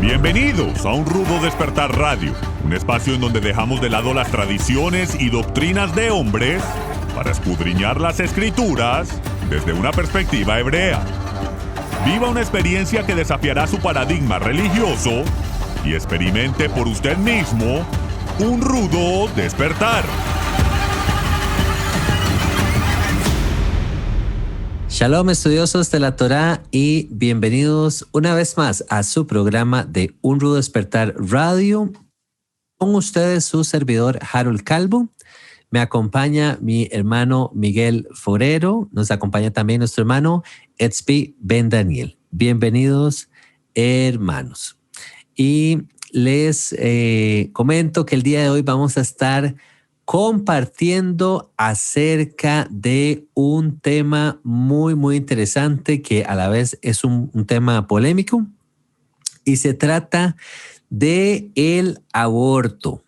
Bienvenidos a Un Rudo Despertar Radio, un espacio en donde dejamos de lado las tradiciones y doctrinas de hombres para escudriñar las escrituras desde una perspectiva hebrea. Viva una experiencia que desafiará su paradigma religioso y experimente por usted mismo un rudo despertar. Shalom, estudiosos de la Torá, y bienvenidos una vez más a su programa de Un Rudo Despertar Radio. Con ustedes su servidor Harold Calvo. Me acompaña mi hermano Miguel Forero. Nos acompaña también nuestro hermano Etzbi Ben Daniel. Bienvenidos, hermanos. Y les comento que el día de hoy vamos a estar compartiendo acerca de un tema muy interesante, que a la vez es un tema polémico, y se trata de el aborto.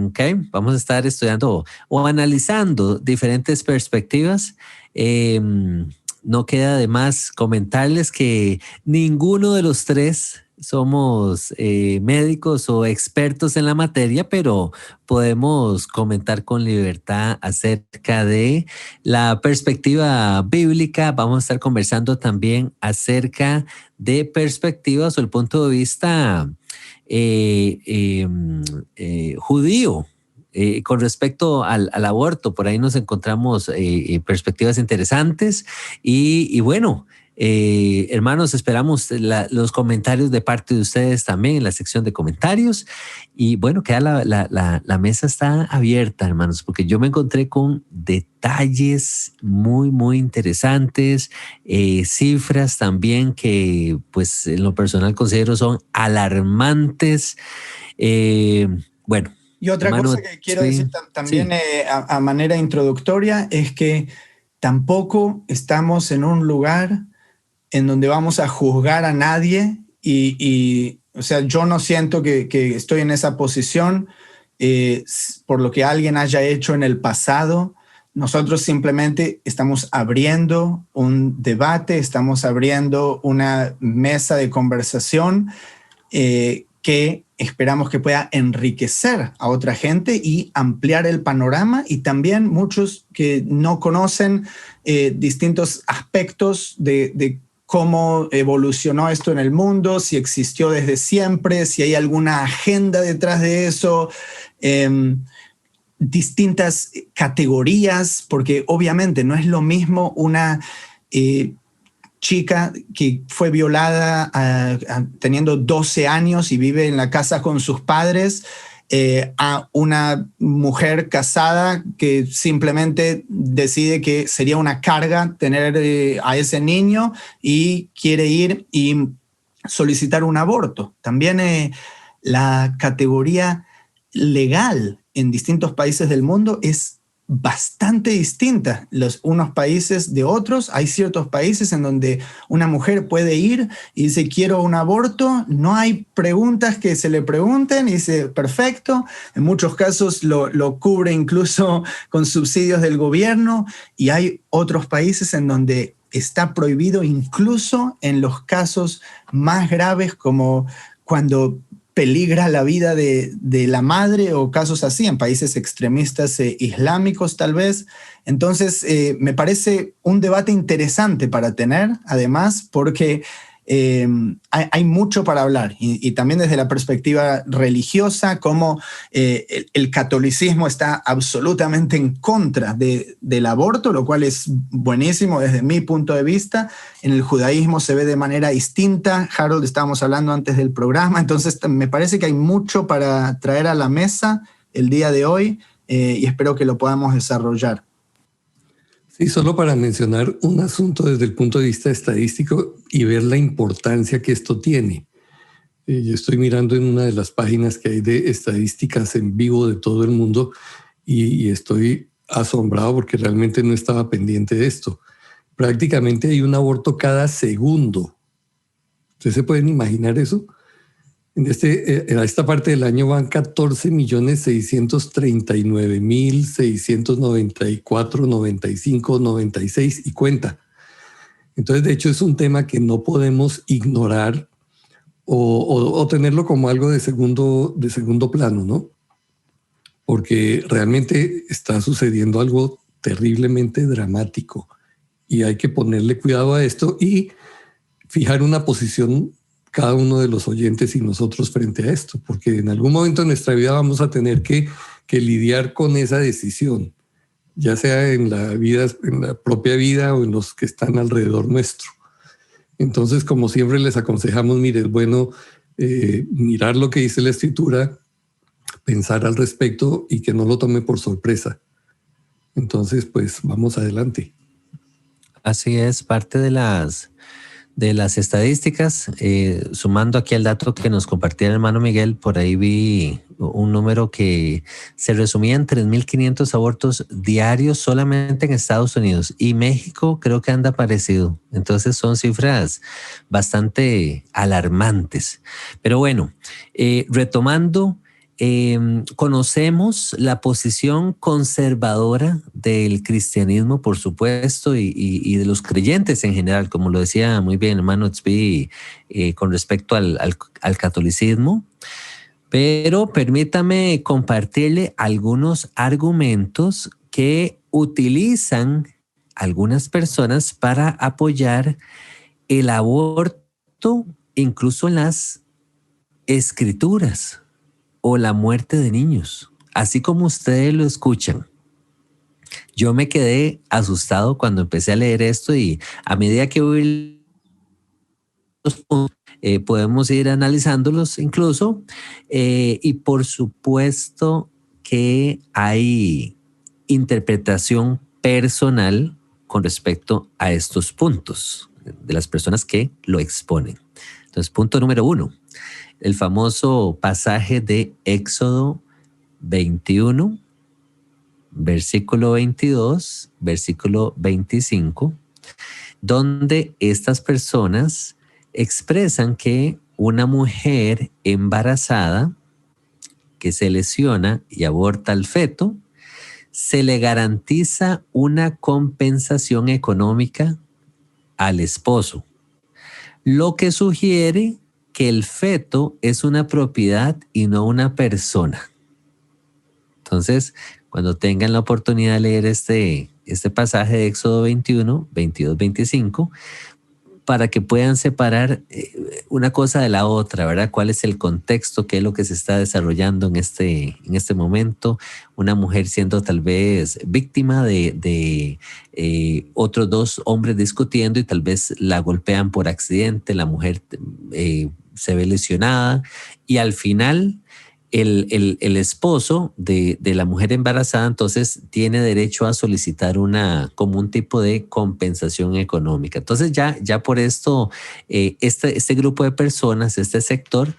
Okay. Vamos a estar estudiando o analizando diferentes perspectivas. No queda de más comentarles que ninguno de los tres somos médicos o expertos en la materia, pero podemos comentar con libertad acerca de la perspectiva bíblica. Vamos a estar conversando también acerca de perspectivas o el punto de vista judío. Con respecto al aborto, por ahí nos encontramos perspectivas interesantes y bueno, hermanos, esperamos los comentarios de parte de ustedes también en la sección de comentarios. Y bueno, queda la mesa está abierta, hermanos, porque yo me encontré con detalles muy interesantes, cifras también que pues en lo personal considero son alarmantes. Bueno. Y otra cosa que quiero decir también a manera introductoria es que tampoco estamos en un lugar en donde vamos a juzgar a nadie y o sea, yo no siento que estoy en esa posición por lo que alguien haya hecho en el pasado. Nosotros simplemente estamos abriendo un debate, estamos abriendo una mesa de conversación que esperamos que pueda enriquecer a otra gente y ampliar el panorama, y también muchos que no conocen distintos aspectos de cómo evolucionó esto en el mundo, si existió desde siempre, si hay alguna agenda detrás de eso, distintas categorías, porque obviamente no es lo mismo una chica que fue violada teniendo 12 años y vive en la casa con sus padres, a una mujer casada que simplemente decide que sería una carga tener a ese niño y quiere ir y solicitar un aborto. También la categoría legal en distintos países del mundo es bastante distinta unos países de otros. Hay ciertos países en donde una mujer puede ir y dice quiero un aborto, no hay preguntas que se le pregunten y dice perfecto. En muchos casos lo cubre incluso con subsidios del gobierno, y hay otros países en donde está prohibido incluso en los casos más graves, como cuando peligra la vida de la madre o casos así, en países extremistas islámicos tal vez. Entonces, me parece un debate interesante para tener, además, porque hay mucho para hablar, y también desde la perspectiva religiosa, cómo el catolicismo está absolutamente en contra del aborto, lo cual es buenísimo desde mi punto de vista. En el judaísmo se ve de manera distinta. Harold, estábamos hablando antes del programa, entonces me parece que hay mucho para traer a la mesa el día de hoy, y espero que lo podamos desarrollar. Sí, solo para mencionar un asunto desde el punto de vista estadístico y ver la importancia que esto tiene. Yo estoy mirando en una de las páginas que hay de estadísticas en vivo de todo el mundo y estoy asombrado porque realmente no estaba pendiente de esto. Prácticamente hay un aborto cada segundo. ¿Ustedes se pueden imaginar eso? En esta parte del año van 14.639.694, 95, 96 y cuenta. Entonces, de hecho, es un tema que no podemos ignorar o tenerlo como algo de segundo plano, ¿no? Porque realmente está sucediendo algo terriblemente dramático y hay que ponerle cuidado a esto y fijar una posición cada uno de los oyentes y nosotros frente a esto, porque en algún momento de nuestra vida vamos a tener que lidiar con esa decisión, ya sea en la propia vida o en los que están alrededor nuestro. Entonces, como siempre les aconsejamos, mire, es bueno mirar lo que dice la Escritura, pensar al respecto y que no lo tome por sorpresa. Entonces, pues vamos adelante. Así es, parte de las estadísticas, sumando aquí el dato que nos compartía el hermano Miguel, por ahí vi un número que se resumía en 3.500 abortos diarios solamente en Estados Unidos, y México creo que anda parecido. Entonces son cifras bastante alarmantes. Pero bueno, retomando, conocemos la posición conservadora del cristianismo, por supuesto, y de los creyentes en general, como lo decía muy bien el hermano Tzvi, con respecto al catolicismo. Pero permítame compartirle algunos argumentos que utilizan algunas personas para apoyar el aborto, incluso en las escrituras, o la muerte de niños, así como ustedes lo escuchan. Yo me quedé asustado cuando empecé a leer esto, y a medida que voy podemos ir analizándolos incluso, y por supuesto que hay interpretación personal con respecto a estos puntos de las personas que lo exponen. Entonces, punto número 1. El famoso pasaje de Éxodo 21, versículo 22, versículo 25, donde estas personas expresan que una mujer embarazada que se lesiona y aborta al feto, se le garantiza una compensación económica al esposo, lo que sugiere que el feto es una propiedad y no una persona. Entonces, cuando tengan la oportunidad de leer este pasaje de Éxodo 21, 22, 25, para que puedan separar una cosa de la otra, ¿verdad? ¿Cuál es el contexto? ¿Qué es lo que se está desarrollando en este momento? Una mujer siendo tal vez víctima de otros dos hombres discutiendo, y tal vez la golpean por accidente, la mujer se ve lesionada, y al final el esposo de la mujer embarazada entonces tiene derecho a solicitar como un tipo de compensación económica. Entonces ya por esto este grupo de personas, este sector,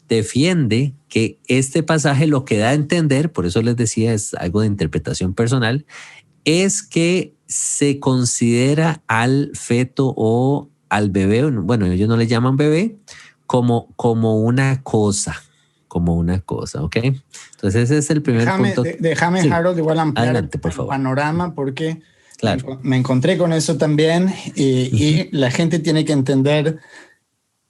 defiende que este pasaje lo que da a entender, por eso les decía, es algo de interpretación personal, es que se considera al feto o al bebé, bueno, ellos no le llaman bebé, como una cosa, ¿ok? Entonces ese es el primer punto. Déjame, sí, Harold, igual ampliar adelante, por favor, el panorama, porque claro, me encontré con eso también, y la gente tiene que entender,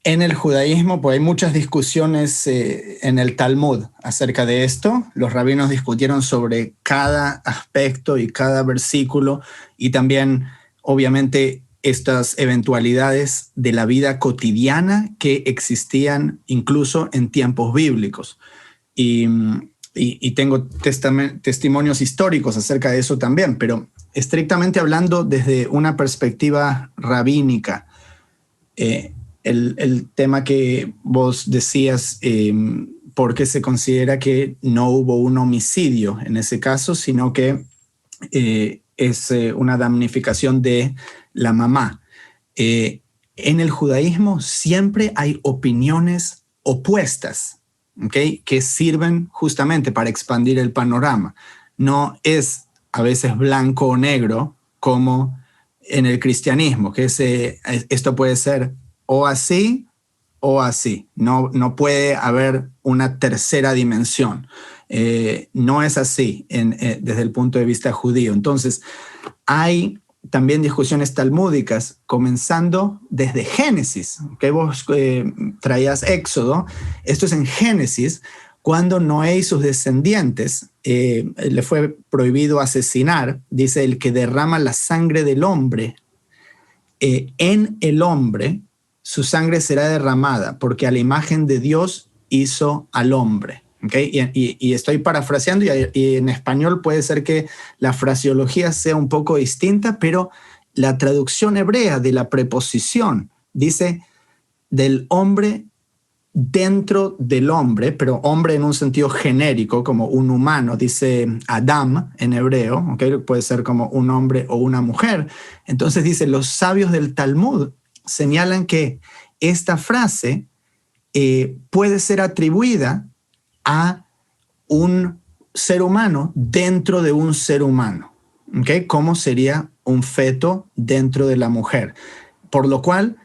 en el judaísmo, pues hay muchas discusiones en el Talmud acerca de esto. Los rabinos discutieron sobre cada aspecto y cada versículo, y también, obviamente, estas eventualidades de la vida cotidiana que existían incluso en tiempos bíblicos. Y tengo testimonios históricos acerca de eso también, pero estrictamente hablando desde una perspectiva rabínica, el tema que vos decías, por qué se considera que no hubo un homicidio en ese caso, sino que es una damnificación de la mamá. En el judaísmo siempre hay opiniones opuestas, ¿okay?, que sirven justamente para expandir el panorama. No es a veces blanco o negro como en el cristianismo, que esto puede ser o así o así. No puede haber una tercera dimensión. No es así desde el punto de vista judío. Entonces, hay también discusiones talmúdicas, comenzando desde Génesis, que vos traías Éxodo. Esto es en Génesis, cuando Noé y sus descendientes le fue prohibido asesinar. Dice: el que derrama la sangre del hombre en el hombre, su sangre será derramada, porque a la imagen de Dios hizo al hombre. ¿Okay? Y estoy parafraseando, y en español puede ser que la fraseología sea un poco distinta, pero la traducción hebrea de la preposición dice del hombre dentro del hombre, pero hombre en un sentido genérico, como un humano, dice Adam en hebreo, ¿okay? Puede ser como un hombre o una mujer. Entonces dice, los sabios del Talmud señalan que esta frase puede ser atribuida a un ser humano dentro de un ser humano, ¿okay? Como sería un feto dentro de la mujer, por lo cual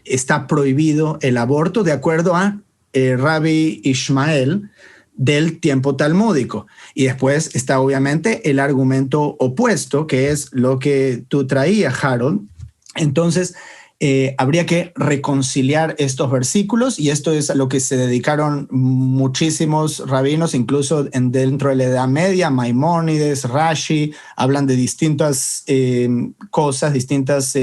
está prohibido el aborto de acuerdo a Rabbi Ishmael del tiempo talmúdico. Y después está obviamente el argumento opuesto, que es lo que tú traías, Harold. Entonces, habría que reconciliar estos versículos, y esto es a lo que se dedicaron muchísimos rabinos, incluso dentro de la Edad Media. Maimónides, Rashi, hablan de distintas cosas, distintas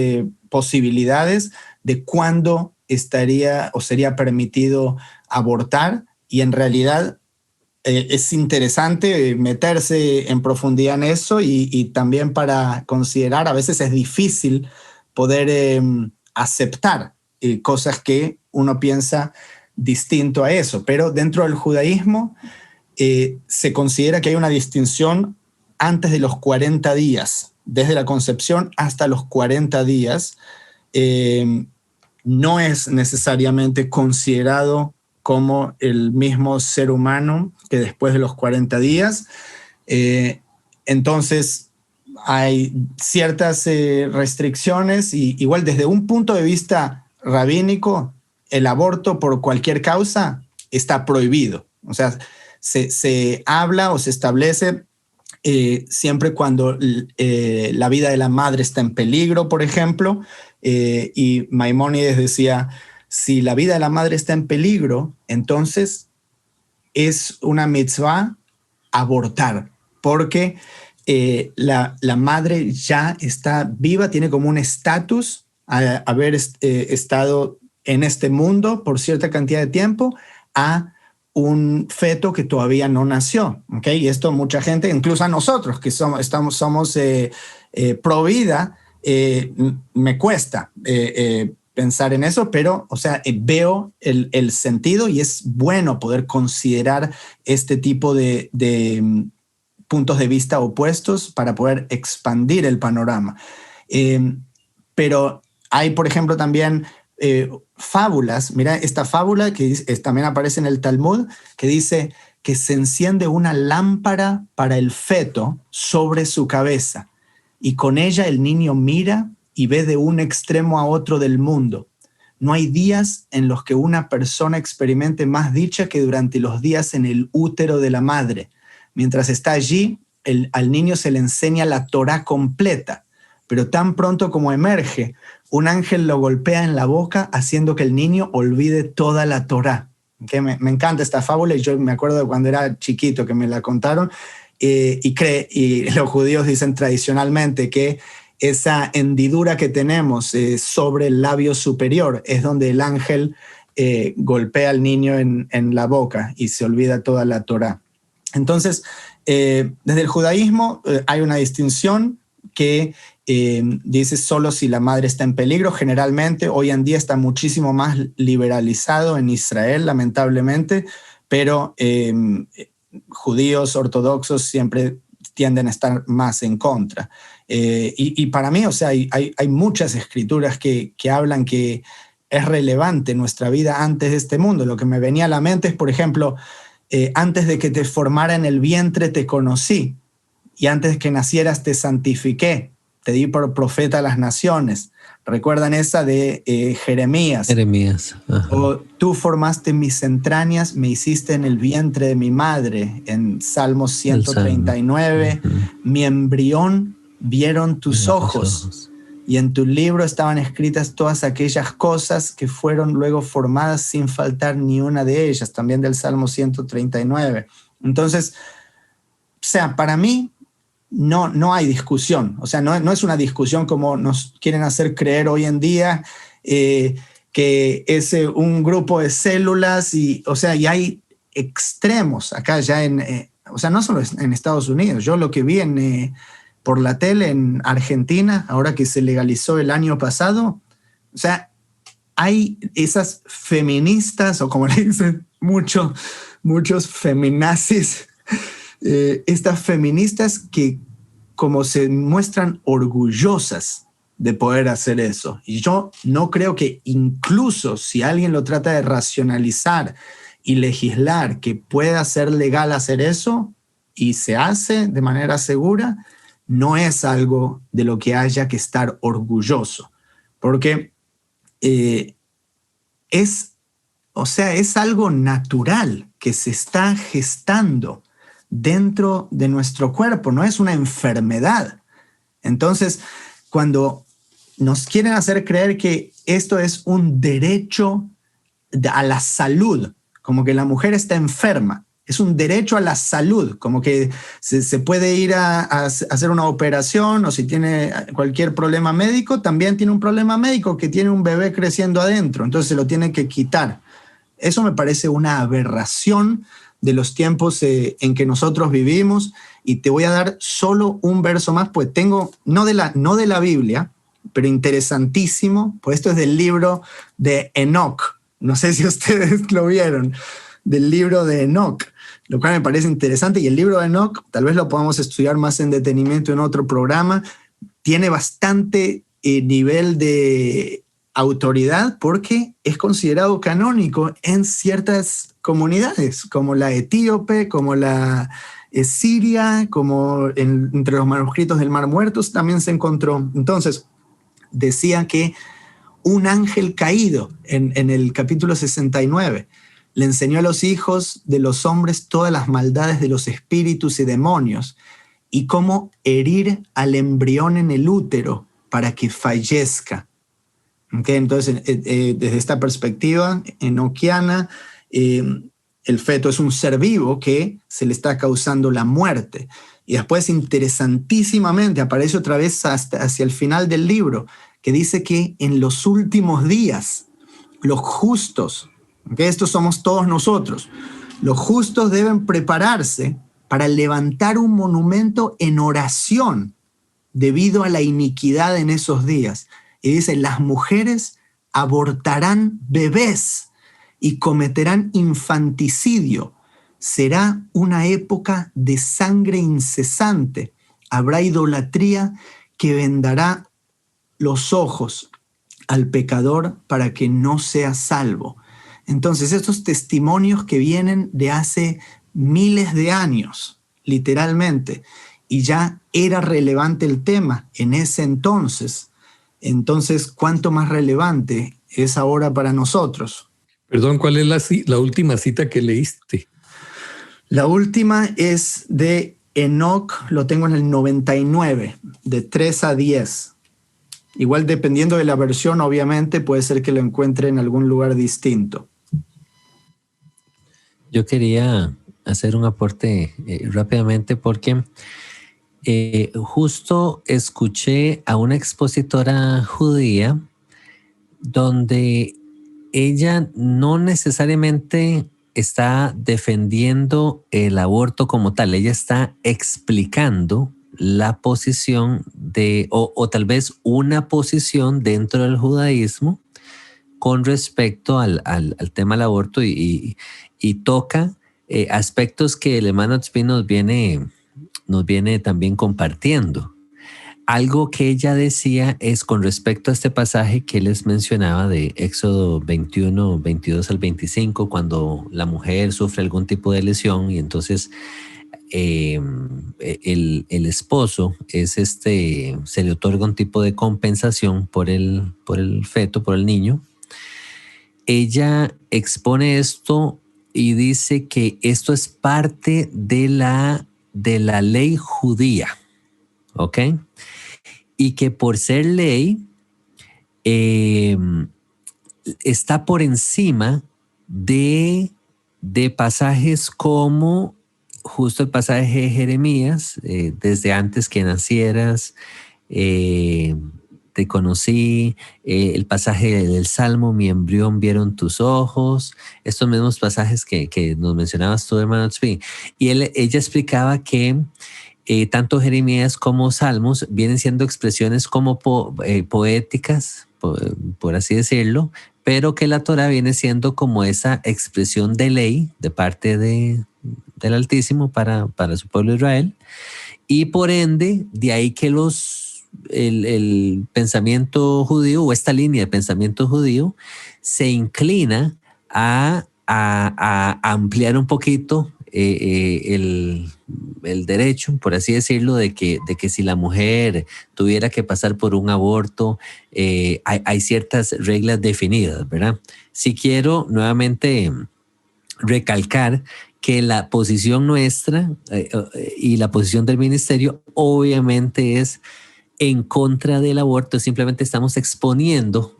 posibilidades de cuándo estaría o sería permitido abortar, y en realidad es interesante meterse en profundidad en eso, y también para considerar, a veces es difícil poder aceptar cosas que uno piensa distinto a eso, pero dentro del judaísmo se considera que hay una distinción antes de los 40 días, desde la concepción hasta los 40 días. No es necesariamente considerado como el mismo ser humano que después de los 40 días. Entonces, hay ciertas restricciones, y igual desde un punto de vista rabínico, el aborto por cualquier causa está prohibido. O sea, se habla o se establece siempre cuando la vida de la madre está en peligro, por ejemplo, y Maimónides decía, si la vida de la madre está en peligro, entonces es una mitzvah abortar, porque la madre ya está viva, tiene como un estatus a haber estado en este mundo por cierta cantidad de tiempo, a un feto que todavía no nació, ¿okay? Y esto mucha gente, incluso a nosotros que somos pro vida, me cuesta pensar en eso, pero o sea, veo el sentido, y es bueno poder considerar este tipo de puntos de vista opuestos para poder expandir el panorama. Pero hay, por ejemplo, también fábulas. Mira esta fábula que también aparece en el Talmud, que dice que se enciende una lámpara para el feto sobre su cabeza, y con ella el niño mira y ve de un extremo a otro del mundo. No hay días en los que una persona experimente más dicha que durante los días en el útero de la madre. Mientras está allí, al niño se le enseña la Torá completa, pero tan pronto como emerge, un ángel lo golpea en la boca, haciendo que el niño olvide toda la Torá. ¿Okay? Me encanta esta fábula, y yo me acuerdo de cuando era chiquito que me la contaron, y los judíos dicen tradicionalmente que esa hendidura que tenemos sobre el labio superior es donde el ángel golpea al niño en la boca y se olvida toda la Torá. Entonces, desde el judaísmo hay una distinción que dice solo si la madre está en peligro. Generalmente, hoy en día está muchísimo más liberalizado en Israel, lamentablemente, pero judíos ortodoxos siempre tienden a estar más en contra. Y para mí, o sea, hay muchas escrituras que hablan que es relevante nuestra vida antes de este mundo. Lo que me venía a la mente es, por ejemplo, antes de que te formara en el vientre te conocí, y antes de que nacieras te santifiqué, te di por profeta a las naciones. ¿Recuerdan esa de Jeremías? Jeremías. Ajá. O tú formaste mis entrañas, me hiciste en el vientre de mi madre, en Salmos 139. Mi embrión vieron tus ojos. Y en tu libro estaban escritas todas aquellas cosas que fueron luego formadas sin faltar ni una de ellas, también del Salmo 139. Entonces, o sea, para mí no hay discusión. O sea, no es una discusión como nos quieren hacer creer hoy en día, que es un grupo de células y hay extremos acá ya no solo en Estados Unidos. Yo lo que vi por la tele en Argentina, ahora que se legalizó el año pasado, o sea, hay esas feministas, o como le dicen muchos feminazis, estas feministas que como se muestran orgullosas de poder hacer eso. Y yo no creo que incluso si alguien lo trata de racionalizar y legislar que pueda ser legal hacer eso y se hace de manera segura, no es algo de lo que haya que estar orgulloso, porque es algo natural que se está gestando dentro de nuestro cuerpo, no es una enfermedad. Entonces, cuando nos quieren hacer creer que esto es un derecho a la salud, como que la mujer está enferma, es un derecho a la salud, como que se puede ir a hacer una operación, o si tiene cualquier problema médico, también tiene un problema médico, que tiene un bebé creciendo adentro, entonces se lo tiene que quitar. Eso me parece una aberración de los tiempos en que nosotros vivimos, y te voy a dar solo un verso más, pues tengo, no de la Biblia, pero interesantísimo, pues esto es del libro de Enoc. No sé si ustedes lo vieron, del libro de Enoc, lo cual me parece interesante. Y el libro de Enoc, tal vez lo podamos estudiar más en detenimiento en otro programa, tiene bastante nivel de autoridad porque es considerado canónico en ciertas comunidades, como la etíope, como la siria, como entre los manuscritos del Mar Muerto también se encontró. Entonces, decía que un ángel caído en el capítulo 69 le enseñó a los hijos de los hombres todas las maldades de los espíritus y demonios y cómo herir al embrión en el útero para que fallezca. ¿Okay? Entonces, desde esta perspectiva enoquiana, el feto es un ser vivo que se le está causando la muerte. Y después, interesantísimamente, aparece otra vez hacia el final del libro, que dice que en los últimos días, los justos, que estos somos todos nosotros, los justos deben prepararse para levantar un monumento en oración debido a la iniquidad en esos días. Y dice, las mujeres abortarán bebés y cometerán infanticidio. Será una época de sangre incesante. Habrá idolatría que vendará los ojos al pecador para que no sea salvo. Entonces, estos testimonios que vienen de hace miles de años, literalmente, y ya era relevante el tema en ese entonces. Entonces, ¿cuánto más relevante es ahora para nosotros? Perdón, ¿cuál es la última cita que leíste? La última es de Enoc, lo tengo en el 99, de 3 a 10. Igual dependiendo de la versión, obviamente, puede ser que lo encuentre en algún lugar distinto. Yo quería hacer un aporte rápidamente porque justo escuché a una expositora judía donde ella no necesariamente está defendiendo el aborto como tal, ella está explicando la posición o tal vez una posición dentro del judaísmo con respecto al tema del aborto y toca aspectos que el hermano Tzvi nos viene también compartiendo. Algo que ella decía es con respecto a este pasaje que les mencionaba de Éxodo 21, 22 al 25, cuando la mujer sufre algún tipo de lesión y entonces el esposo se le otorga un tipo de compensación por el feto, por el niño. Ella expone esto y dice que esto es parte de la ley judía, ¿ok? y que por ser ley está por encima de pasajes como justo el pasaje de Jeremías, desde antes que nacieras, te conocí, el pasaje del Salmo, mi embrión vieron tus ojos, estos mismos pasajes que nos mencionabas tú, hermano Tzvi. Y ella explicaba que tanto Jeremías como Salmos vienen siendo expresiones como poéticas, por así decirlo, pero que la Torá viene siendo como esa expresión de ley de parte del Altísimo para su pueblo Israel, y por ende, de ahí que el pensamiento judío, o esta línea de pensamiento judío, se inclina a ampliar un poquito el derecho, por así decirlo, de que si la mujer tuviera que pasar por un aborto, hay ciertas reglas definidas, ¿verdad? Si quiero nuevamente recalcar que la posición nuestra y la posición del ministerio obviamente es en contra del aborto. Simplemente estamos exponiendo,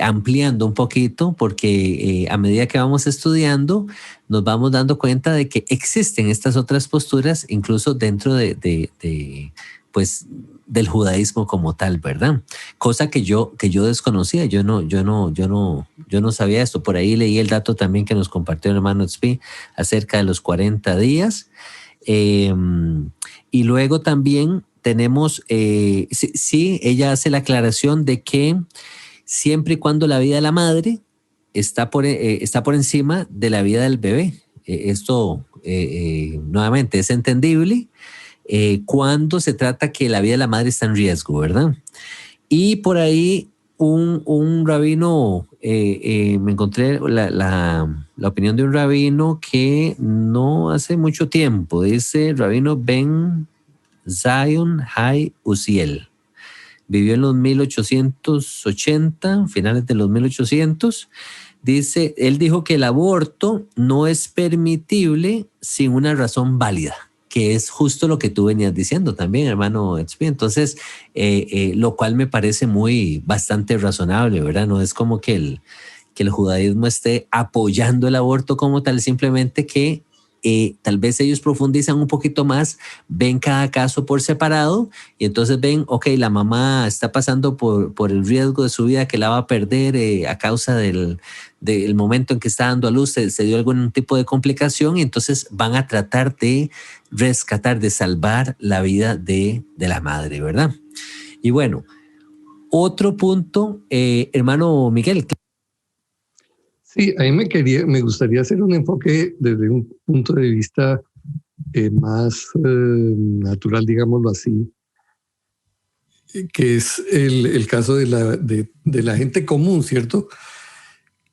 ampliando un poquito, porque a medida que vamos estudiando nos vamos dando cuenta de que existen estas otras posturas incluso dentro pues del judaísmo como tal, ¿verdad? Cosa que yo desconocía. Yo no sabía esto. Por ahí leí el dato también que nos compartió el hermano Tzvi acerca de los 40 días. Y luego también tenemos, sí, ella hace la aclaración de que siempre y cuando la vida de la madre está por encima de la vida del bebé. Esto, nuevamente, es entendible cuando se trata que la vida de la madre está en riesgo, ¿verdad? Y por ahí un rabino, me encontré la opinión de un rabino que no hace mucho tiempo, dice rabino Ben Zion Hai Uziel. Vivió en los 1880, finales de los 1800. Dice, él dijo que el aborto no es permitible sin una razón válida, que es justo lo que tú venías diciendo también, hermano Tzvi. Entonces, lo cual me parece bastante razonable, ¿verdad? No es como que el judaísmo esté apoyando el aborto como tal, simplemente que tal vez ellos profundizan un poquito más, ven cada caso por separado y entonces ven, ok, la mamá está pasando por el riesgo de su vida que la va a perder a causa del momento en que está dando a luz, se dio algún tipo de complicación, y entonces van a tratar de rescatar, de salvar la vida de la madre, ¿verdad? Y bueno, otro punto, hermano Miguel. Sí, a mí me gustaría hacer un enfoque desde un punto de vista más natural, digámoslo así, que es el caso de la gente común, ¿cierto?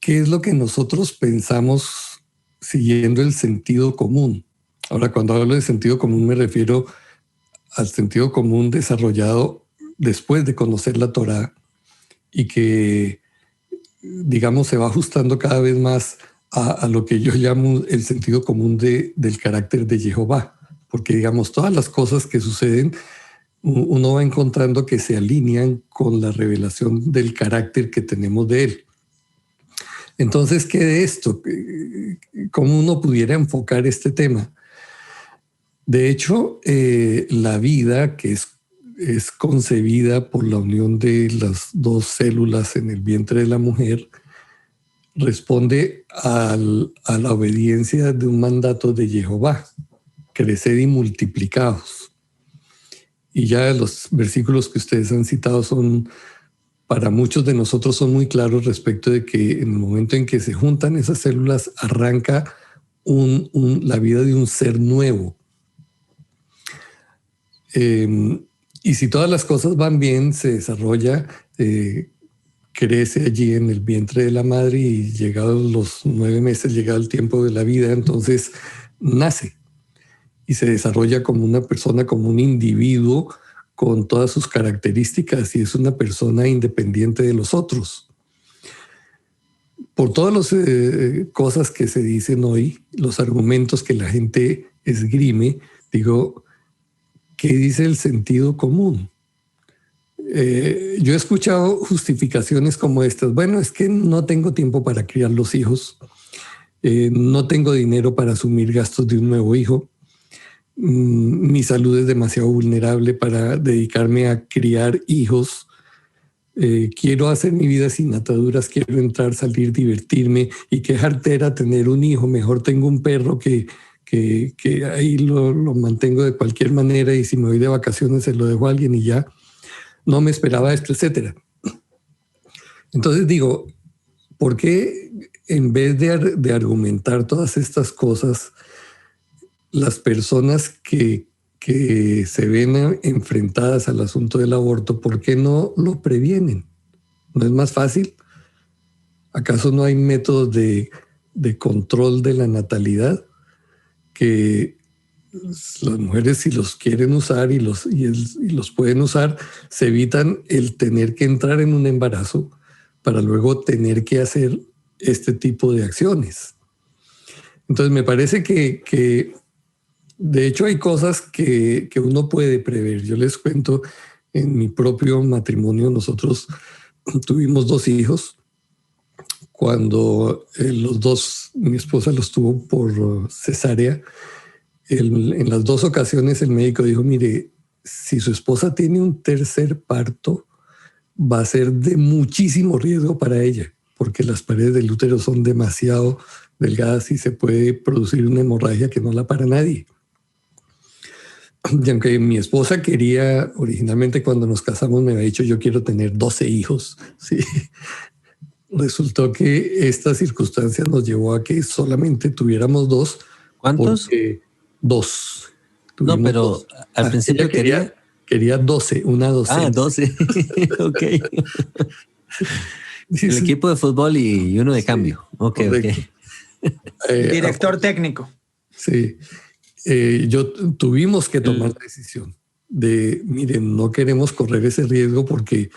¿Qué es lo que nosotros pensamos siguiendo el sentido común? Ahora, cuando hablo de sentido común me refiero al sentido común desarrollado después de conocer la Torá y que, digamos, se va ajustando cada vez más a lo que yo llamo el sentido común del carácter de Jehová. Porque, digamos, todas las cosas que suceden, uno va encontrando que se alinean con la revelación del carácter que tenemos de Él. Entonces, ¿qué de esto? ¿Cómo uno pudiera enfocar este tema? De hecho, la vida, que es concebida por la unión de las dos células en el vientre de la mujer, responde a la obediencia de un mandato de Jehová: creced y multiplicaos. Y ya los versículos que ustedes han citado para muchos de nosotros son muy claros respecto de que en el momento en que se juntan esas células arranca la vida de un ser nuevo. Y si todas las cosas van bien, se desarrolla, crece allí en el vientre de la madre, y llegados los 9 meses, llegado el tiempo de la vida, entonces nace y se desarrolla como una persona, como un individuo con todas sus características, y es una persona independiente de los otros. Por todas las cosas que se dicen hoy, los argumentos que la gente esgrime, digo, ¿qué dice el sentido común? Yo he escuchado justificaciones como estas. Bueno, es que no tengo tiempo para criar los hijos. No tengo dinero para asumir gastos de un nuevo hijo. Mi salud es demasiado vulnerable para dedicarme a criar hijos. Quiero hacer mi vida sin ataduras, quiero entrar, salir, divertirme, y qué jartera tener un hijo. Mejor tengo un perro que ahí lo mantengo de cualquier manera, y si me voy de vacaciones se lo dejo a alguien y ya. No me esperaba esto, etcétera. Entonces digo, ¿por qué en vez de argumentar todas estas cosas, las personas que se ven enfrentadas al asunto del aborto, ¿por qué no lo previenen? ¿No es más fácil? ¿Acaso no hay métodos de control de la natalidad que las mujeres, si los quieren usar y los pueden usar, se evitan el tener que entrar en un embarazo para luego tener que hacer este tipo de acciones? Entonces me parece que de hecho hay cosas que uno puede prever. Yo les cuento, en mi propio matrimonio nosotros tuvimos 2 hijos. Cuando los 2, mi esposa los tuvo por cesárea, en las 2 ocasiones el médico dijo, mire, si su esposa tiene un tercer parto, va a ser de muchísimo riesgo para ella, porque las paredes del útero son demasiado delgadas y se puede producir una hemorragia que no la para nadie. Y aunque mi esposa quería, originalmente cuando nos casamos me había dicho, yo quiero tener 12 hijos, ¿sí? Resultó que esta circunstancia nos llevó a que solamente tuviéramos 2. ¿Cuántos? 2. No, pero 2. Al principio quería 12, una docena. 12. Ok. Sí, el equipo de fútbol y uno de cambio. Ok. Director técnico. Sí. Tuvimos que tomar la decisión de, miren, no queremos correr ese riesgo porque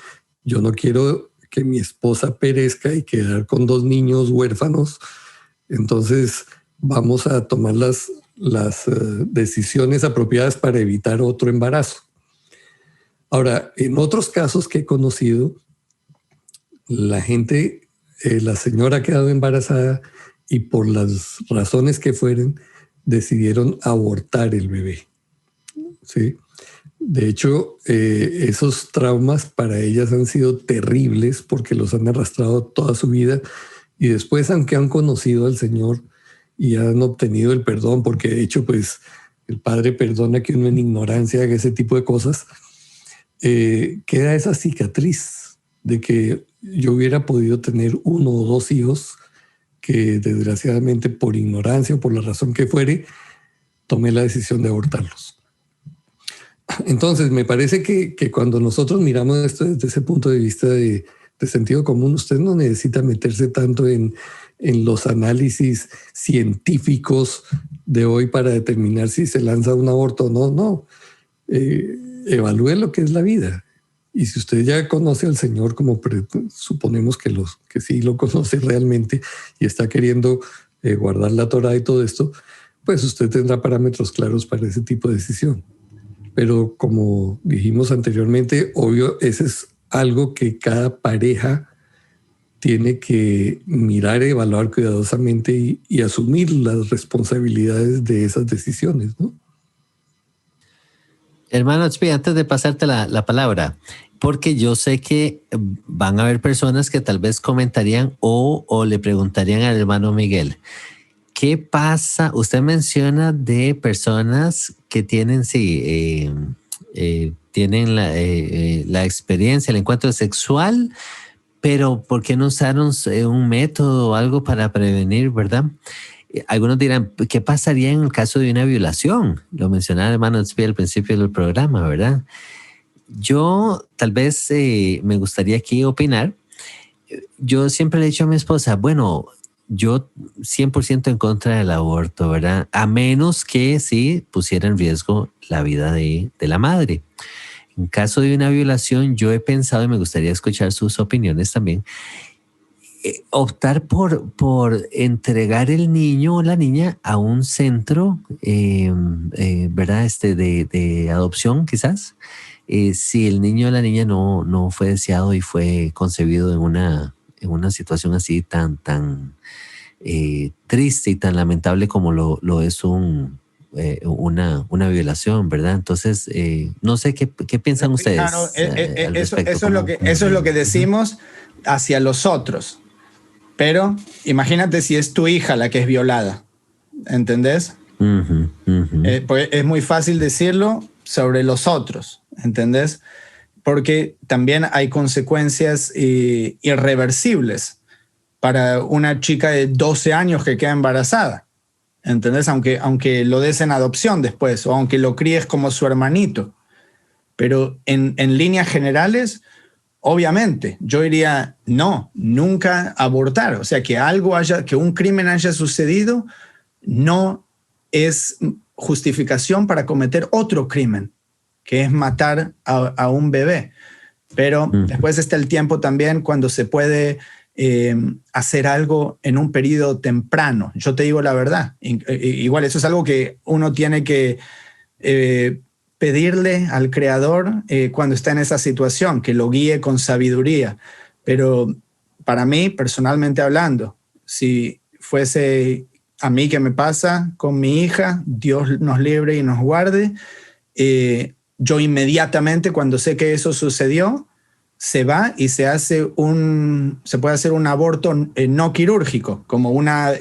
yo no quiero que mi esposa perezca y quedar con 2 niños huérfanos. Entonces vamos a tomar las decisiones apropiadas para evitar otro embarazo. Ahora, en otros casos que he conocido, la gente, la señora ha quedado embarazada y por las razones que fueren, decidieron abortar el bebé. ¿Sí? De hecho, esos traumas para ellas han sido terribles porque los han arrastrado toda su vida, y después, aunque han conocido al Señor y han obtenido el perdón, porque de hecho pues el Padre perdona que uno en ignorancia haga ese tipo de cosas, queda esa cicatriz de que yo hubiera podido tener 1 o 2 hijos que desgraciadamente por ignorancia o por la razón que fuere, tomé la decisión de abortarlos. Entonces me parece que cuando nosotros miramos esto desde ese punto de vista de sentido común, usted no necesita meterse tanto en los análisis científicos de hoy para determinar si se lanza un aborto o no. No, evalúe lo que es la vida. Y si usted ya conoce al Señor, como suponemos que sí lo conoce realmente y está queriendo guardar la Torá y todo esto, pues usted tendrá parámetros claros para ese tipo de decisión. Pero como dijimos anteriormente, obvio, ese es algo que cada pareja tiene que mirar, evaluar cuidadosamente y asumir las responsabilidades de esas decisiones, ¿no? Hermano Tzvi, antes de pasarte la palabra, porque yo sé que van a haber personas que tal vez comentarían o le preguntarían al hermano Miguel, ¿qué pasa? Usted menciona de personas que tienen, tienen la experiencia, el encuentro sexual, pero ¿por qué no usaron un método o algo para prevenir, verdad? Algunos dirán, ¿qué pasaría en el caso de una violación? Lo mencionaba el hermano Tzvi al principio del programa, ¿verdad? Yo tal vez me gustaría aquí opinar. Yo siempre le he dicho a mi esposa, bueno, yo 100% en contra del aborto, ¿verdad? A menos que sí pusiera en riesgo la vida de la madre. En caso de una violación, yo he pensado, y me gustaría escuchar sus opiniones también, optar por entregar el niño o la niña a un centro, ¿verdad? De adopción quizás, si el niño o la niña no fue deseado y fue concebido en una situación así tan triste y tan lamentable como lo es una violación, ¿verdad? Entonces, no sé qué piensan ustedes. Claro, eso es lo que decimos hacia los otros. Pero imagínate si es tu hija la que es violada, ¿entendés? Pues es muy fácil decirlo sobre los otros, ¿entendés? Porque también hay consecuencias irreversibles para una chica de 12 años que queda embarazada, ¿entendés? Aunque lo des en adopción después o aunque lo críes como su hermanito. Pero en líneas generales, obviamente, yo diría no, nunca abortar. O sea, que un crimen haya sucedido no es justificación para cometer otro crimen, que es matar a un bebé. Pero después está el tiempo también cuando se puede hacer algo en un periodo temprano. Yo te digo la verdad. Igual eso es algo que uno tiene que pedirle al Creador cuando está en esa situación, que lo guíe con sabiduría. Pero para mí, personalmente hablando, si fuese a mí que me pasa con mi hija, Dios nos libre y nos guarde, yo inmediatamente cuando sé que eso sucedió, se va y se puede hacer un aborto no quirúrgico, como una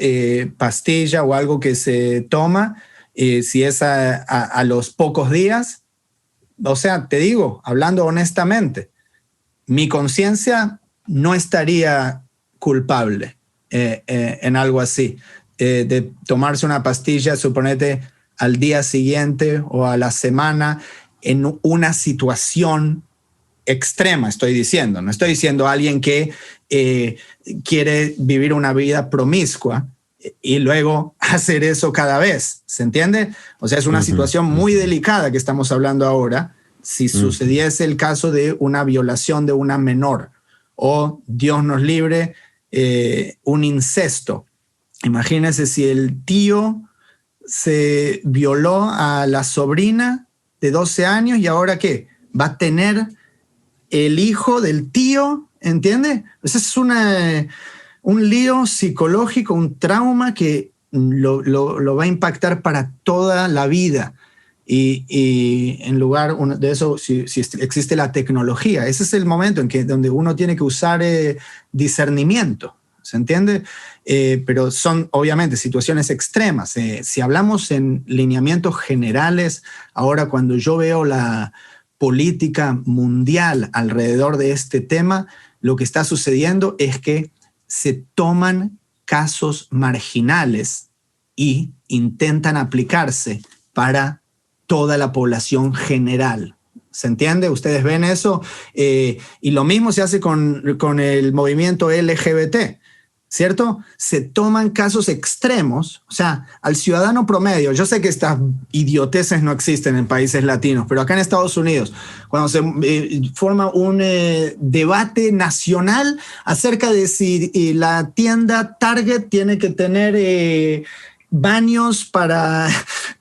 pastilla o algo que se toma, si es a los pocos días. O sea, te digo, hablando honestamente, mi conciencia no estaría culpable en algo así, de tomarse una pastilla, suponete, al día siguiente o a la semana en una situación extrema, estoy diciendo. No estoy diciendo a alguien que quiere vivir una vida promiscua y luego hacer eso cada vez, ¿se entiende? O sea, es una situación muy delicada que estamos hablando ahora. Si sucediese el caso de una violación de una menor o, Dios nos libre, un incesto. Imagínense si el tío se violó a la sobrina de 12 años y ahora ¿qué? Va a tener el hijo del tío, ¿entiendes? Ese es un lío psicológico, un trauma que lo va a impactar para toda la vida. Y en lugar de eso, si existe la tecnología, ese es el momento donde uno tiene que usar discernimiento, ¿se entiende? Pero son obviamente situaciones extremas. Si hablamos en lineamientos generales, ahora cuando yo veo la política mundial alrededor de este tema, lo que está sucediendo es que se toman casos marginales y intentan aplicarse para toda la población general. ¿Se entiende? ¿Ustedes ven eso? Y lo mismo se hace con el movimiento LGBT, ¿cierto? Se toman casos extremos, o sea, al ciudadano promedio. Yo sé que estas idioteces no existen en países latinos, pero acá en Estados Unidos, cuando se forma un debate nacional acerca de si la tienda Target tiene que tener baños para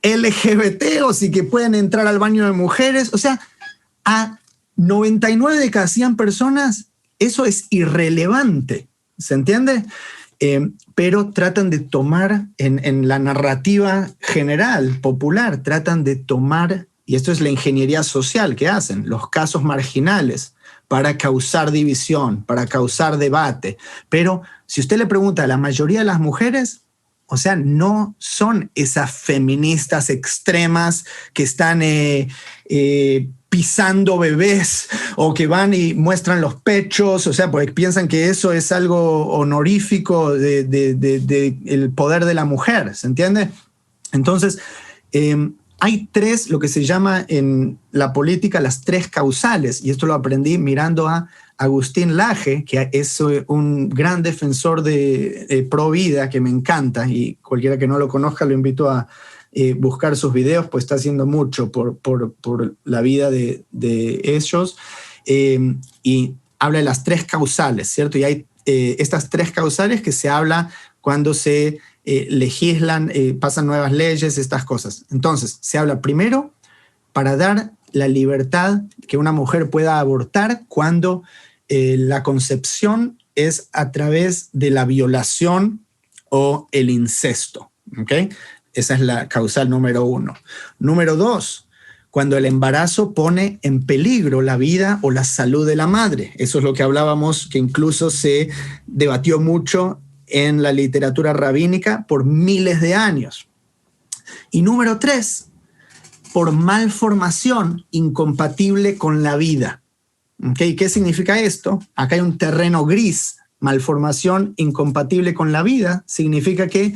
LGBT o si que pueden entrar al baño de mujeres, o sea, a 99 de cada 100 personas eso es irrelevante. ¿Se entiende? Pero tratan de tomar en la narrativa general, popular, tratan de tomar, y esto es la ingeniería social que hacen, los casos marginales para causar división, para causar debate. Pero si usted le pregunta a la mayoría de las mujeres, o sea, no son esas feministas extremas que están pisando bebés o que van y muestran los pechos, o sea, porque piensan que eso es algo honorífico del poder de la mujer, ¿se entiende? Entonces, hay tres, lo que se llama en la política, las tres causales, y esto lo aprendí mirando a Agustín Laje, que es un gran defensor de pro vida, que me encanta, y cualquiera que no lo conozca lo invito a buscar sus videos, pues está haciendo mucho por la vida de ellos, y habla de las tres causales, ¿cierto? Y hay estas tres causales que se habla cuando se legislan, pasan nuevas leyes, estas cosas. Entonces, se habla primero para dar la libertad que una mujer pueda abortar cuando la concepción es a través de la violación o el incesto. ¿Okay? Esa es la causal número 1. Número 2, cuando el embarazo pone en peligro la vida o la salud de la madre. Eso es lo que hablábamos, que incluso se debatió mucho en la literatura rabínica por miles de años. Y número 3, por malformación incompatible con la vida. ¿Okay? ¿Qué significa esto? Acá hay un terreno gris. Malformación incompatible con la vida significa que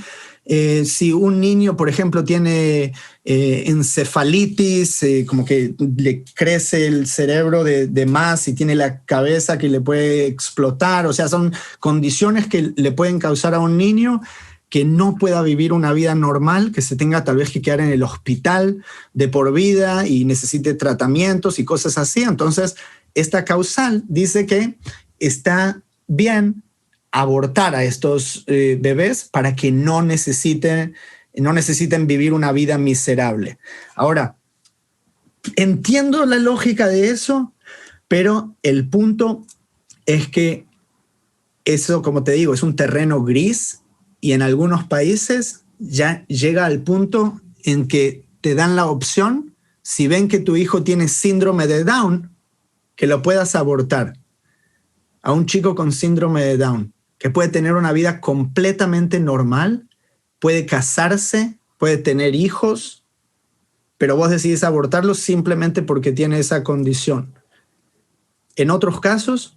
si un niño, por ejemplo, tiene encefalitis, como que le crece el cerebro de más y tiene la cabeza que le puede explotar, o sea, son condiciones que le pueden causar a un niño que no pueda vivir una vida normal, que se tenga tal vez que quedar en el hospital de por vida y necesite tratamientos y cosas así. Entonces, esta causal dice que está bien abortar a estos bebés para que no necesiten vivir una vida miserable. Ahora, entiendo la lógica de eso, pero el punto es que eso, como te digo, es un terreno gris y en algunos países ya llega al punto en que te dan la opción, si ven que tu hijo tiene síndrome de Down, que lo puedas abortar. A un chico con síndrome de Down, que puede tener una vida completamente normal, puede casarse, puede tener hijos, pero vos decidís abortarlo simplemente porque tiene esa condición. En otros casos,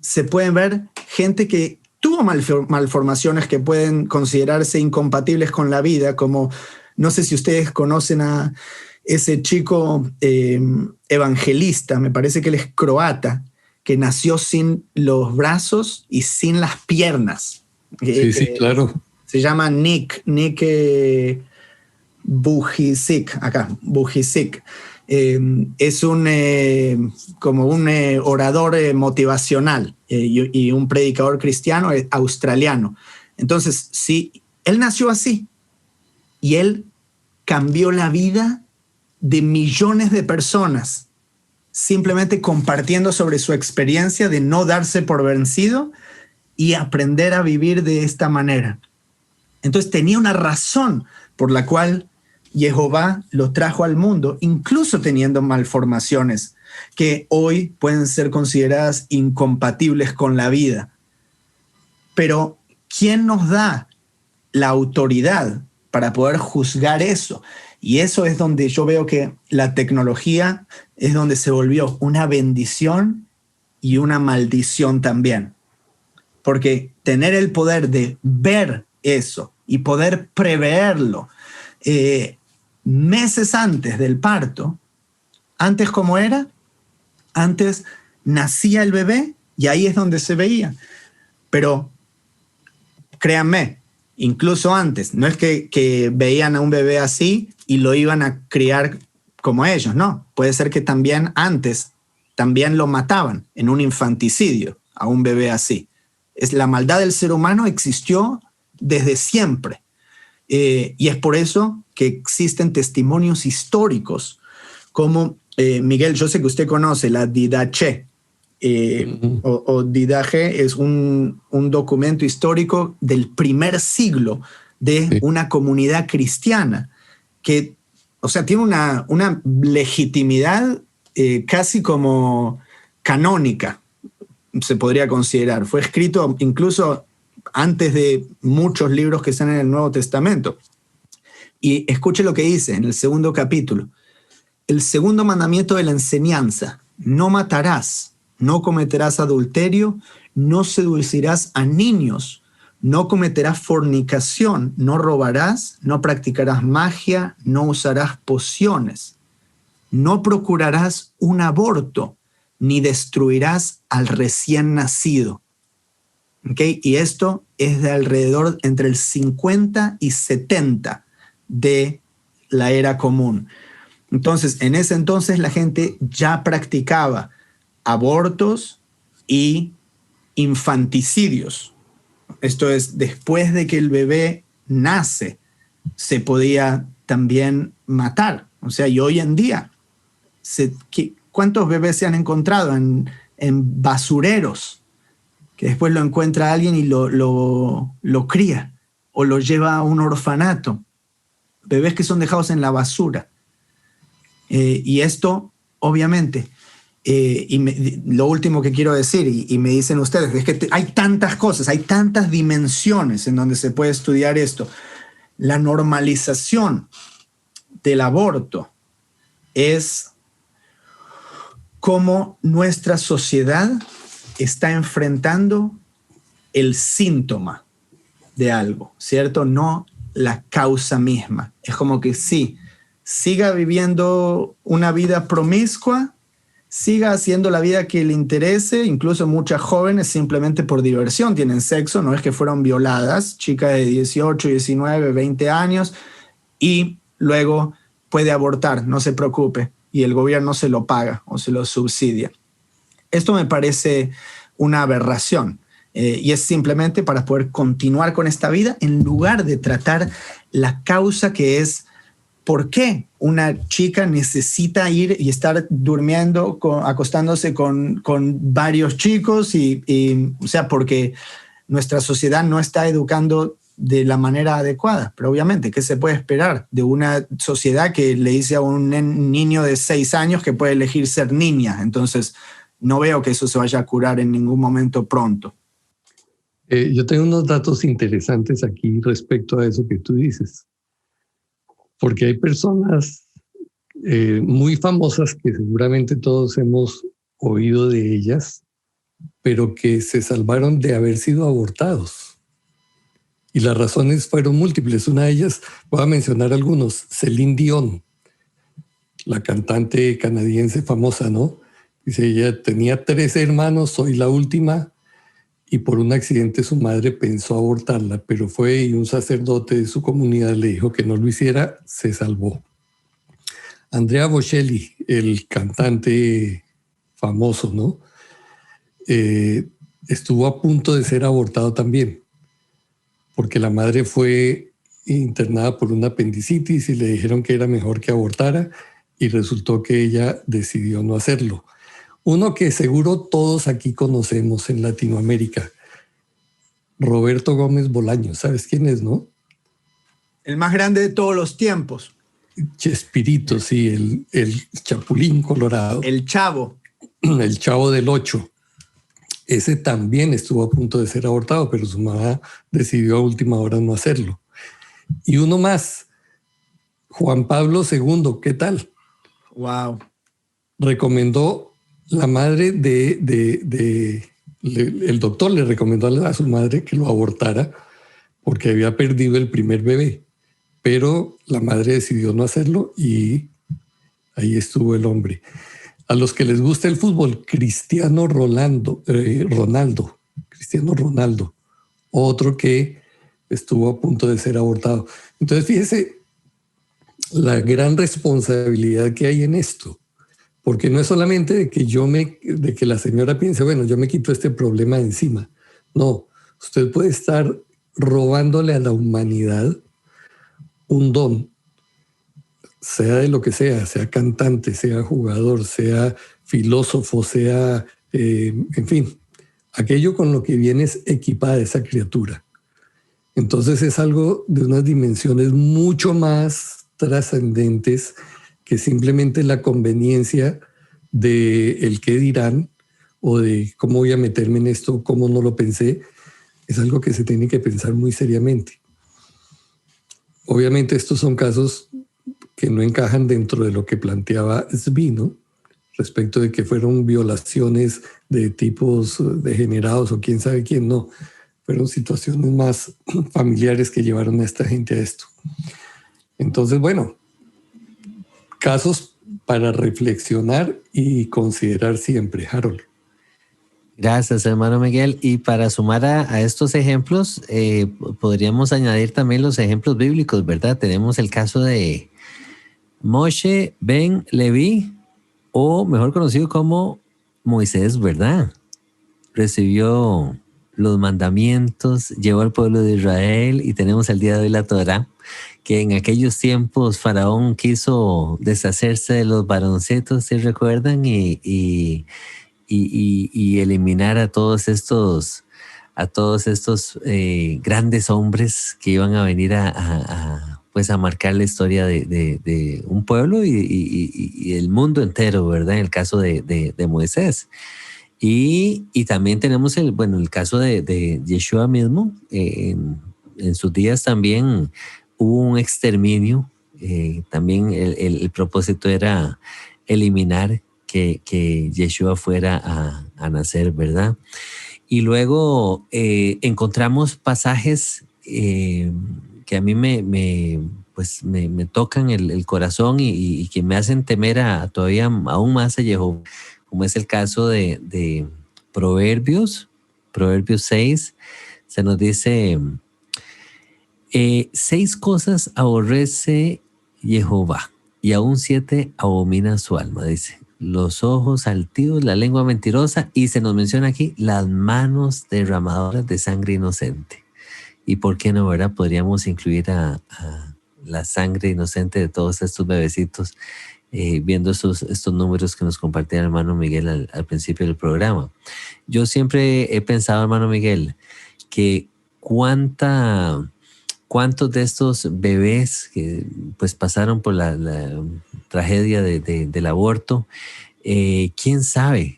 se pueden ver gente que tuvo malformaciones que pueden considerarse incompatibles con la vida, como, no sé si ustedes conocen a ese chico evangelista, me parece que él es croata, que nació sin los brazos y sin las piernas. Sí, claro. Se llama Nick Vujicic, Vujicic. Es como un orador motivacional y un predicador cristiano australiano. Entonces, sí, él nació así y él cambió la vida de millones de personas simplemente compartiendo sobre su experiencia de no darse por vencido y aprender a vivir de esta manera. Entonces tenía una razón por la cual Jehová lo trajo al mundo, incluso teniendo malformaciones que hoy pueden ser consideradas incompatibles con la vida. Pero ¿quién nos da la autoridad para poder juzgar eso? Y eso es donde yo veo que la tecnología es donde se volvió una bendición y una maldición también. Porque tener el poder de ver eso y poder preverlo meses antes del parto, antes ¿cómo era? Antes nacía el bebé y ahí es donde se veía. Pero créanme, incluso antes, no es que veían a un bebé así y lo iban a criar como ellos, no. Puede ser que también antes también lo mataban en un infanticidio a un bebé así. La maldad del ser humano existió desde siempre. Y es por eso que existen testimonios históricos como, Miguel, yo sé que usted conoce la Didache, o Didache es un documento histórico del primer siglo de una comunidad cristiana que, o sea, tiene una legitimidad casi como canónica, se podría considerar. Fue escrito incluso antes de muchos libros que están en el Nuevo Testamento. Y escuche lo que dice en el 2º capítulo. El 2º mandamiento de la enseñanza: no matarás, no cometerás adulterio, no seducirás a niños, no cometerás fornicación, no robarás, no practicarás magia, no usarás pociones, no procurarás un aborto, ni destruirás al recién nacido. ¿Okay? Y esto es de alrededor entre el 50 y 70 de la era común. Entonces, en ese entonces la gente ya practicaba abortos y infanticidios. Esto es, después de que el bebé nace, se podía también matar. O sea, y hoy en día ¿Cuántos bebés se han encontrado en basureros? Que después lo encuentra alguien y lo cría o lo lleva a un orfanato. Bebés que son dejados en la basura. Y esto, obviamente, lo último que quiero decir, y me dicen ustedes, es que hay tantas cosas, hay tantas dimensiones en donde se puede estudiar esto. La normalización del aborto es cómo nuestra sociedad está enfrentando el síntoma de algo, ¿cierto? No la causa misma. Es como que sí, siga viviendo una vida promiscua, siga haciendo la vida que le interese. Incluso muchas jóvenes simplemente por diversión tienen sexo, no es que fueron violadas, chicas de 18, 19, 20 años, y luego puede abortar, no se preocupe, y el gobierno se lo paga o se lo subsidia. Esto me parece una aberración, y es simplemente para poder continuar con esta vida en lugar de tratar la causa, que es por qué una chica necesita ir y estar durmiendo, acostándose con varios chicos, o sea, porque nuestra sociedad no está educando de la manera adecuada. Pero obviamente, ¿qué se puede esperar de una sociedad que le dice a un niño de 6 años que puede elegir ser niña? Entonces, no veo que eso se vaya a curar en ningún momento pronto. Yo tengo unos datos interesantes aquí respecto a eso que tú dices. Porque hay personas muy famosas que seguramente todos hemos oído de ellas, pero que se salvaron de haber sido abortados. Y las razones fueron múltiples. Una de ellas, voy a mencionar algunos: Celine Dion, la cantante canadiense famosa, ¿no? Dice, ella tenía 13 hermanos, soy la última, y por un accidente su madre pensó abortarla, pero fue y un sacerdote de su comunidad le dijo que no lo hiciera, se salvó. Andrea Bocelli, el cantante famoso, ¿no? Estuvo a punto de ser abortado también, porque la madre fue internada por una apendicitis y le dijeron que era mejor que abortara, y resultó que ella decidió no hacerlo. Uno que seguro todos aquí conocemos en Latinoamérica, Roberto Gómez Bolaños. ¿Sabes quién es, no? El más grande de todos los tiempos. Chespirito, sí, el Chapulín Colorado. El Chavo. El Chavo del 8. Ese también estuvo a punto de ser abortado, pero su mamá decidió a última hora no hacerlo. Y uno más, Juan Pablo II, ¿qué tal? Wow. Recomendó, la madre el doctor le recomendó a su madre que lo abortara porque había perdido el primer bebé, pero la madre decidió no hacerlo y ahí estuvo el hombre. A los que les gusta el fútbol, Cristiano Ronaldo, otro que estuvo a punto de ser abortado. Entonces, fíjese la gran responsabilidad que hay en esto. Porque no es solamente de que la señora piense, bueno, yo me quito este problema de encima. No, usted puede estar robándole a la humanidad un don, sea de lo que sea cantante, sea jugador, sea filósofo, sea, en fin, aquello con lo que viene es equipada esa criatura. Entonces es algo de unas dimensiones mucho más trascendentes que simplemente la conveniencia de el qué dirán o de cómo voy a meterme en esto, cómo no lo pensé. Es algo que se tiene que pensar muy seriamente. Obviamente estos son casos que no encajan dentro de lo que planteaba Zvi, ¿no? Respecto de que fueron violaciones de tipos degenerados o quién sabe quién, no. Fueron situaciones más familiares que llevaron a esta gente a esto. Entonces, bueno, casos para reflexionar y considerar siempre, Harold. Gracias, hermano Miguel. Y para sumar a estos ejemplos, podríamos añadir también los ejemplos bíblicos, ¿verdad? Tenemos el caso de Moshe ben Leví, o mejor conocido como Moisés, ¿verdad? Recibió los mandamientos, llevó al pueblo de Israel y tenemos el día de hoy la Torá, que en aquellos tiempos Faraón quiso deshacerse de los varoncitos, ¿se recuerdan? Y eliminar a todos estos grandes hombres que iban a venir pues a marcar la historia de un pueblo y el mundo entero, ¿verdad? En el caso de Moisés. Y también tenemos el caso de Yeshua mismo. En sus días también hubo un exterminio. También el propósito era eliminar que Yeshua fuera a nacer, ¿verdad? Y luego encontramos pasajes que a mí me tocan el corazón y que me hacen temer todavía aún más a Jehová, como es el caso de Proverbios 6. Se nos dice, 6 cosas aborrece Jehová y aún 7 abomina su alma, dice. Los ojos altivos, la lengua mentirosa, y se nos menciona aquí las manos derramadoras de sangre inocente. ¿Y por qué no, verdad? Podríamos incluir a la sangre inocente de todos estos bebecitos, viendo estos números que nos compartía el hermano Miguel al principio del programa. Yo siempre he pensado, hermano Miguel, que cuántos de estos bebés que pues pasaron por la tragedia del aborto, quién sabe